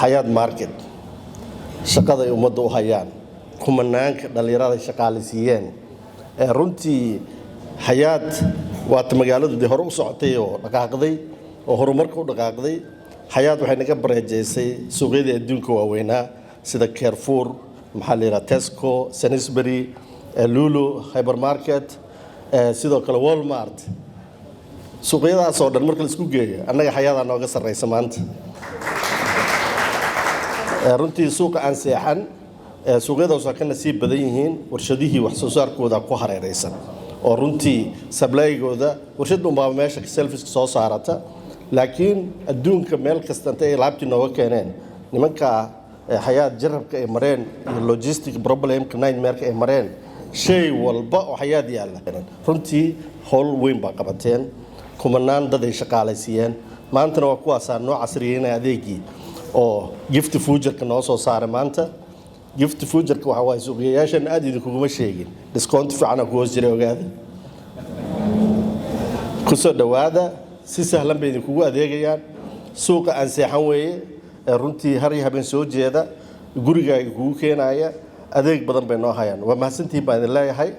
حياة ماركت shaqada ay ummadda u hayaan kumanaanka dhalinyarada shaqaaleysiiyeen runtii xayaad waa magaaladu hore u socotay oo dhaqaaqday oo horumarka u dhaqaaqday xayaad waxay naga bareejeysay suuqyada adduunka waaweynaa sida Carrefour Tesco Sainsbury Lulu hypermarket sidoo kale Walmart suuqyadaas oo dhan marka la isku geeyo annaga xayaada nooga sarreysa maanta runtii suuqa aan seexan suuqyadaas ka nasiib badan yihiin warshadihii wax soo saarkooda ku hareeraysan oo runtii sablaygooda warshadu baa meesha selfish soo saarata laakiin adduunka meel kasta intay laabti nooga keeneen nimanka xayaad jarabka ay mareen iyo logistic problemka nightmare ay mareen shay walba oo xayaad yaala runtii hawl weyn baa qabateen kumanaan dad ay shaqaaleysiiyeen maantana waa kuwaas nooc casriyeena adeegii oo gift future-ka noo soo saaray maanta gift future-ka waxa way suuqyaashan aad idinku sheegin discount fiican ku hoos jiray ogaada ku soo dhawaada si sahlan bay idinku adeegayaan suuqa aan seexan weeye runtii har iyo habeen soo jeeda gurigaaga kugu keenaya adeeg badan bay noo hayaan waa mahadsantiin baan idin leeyahay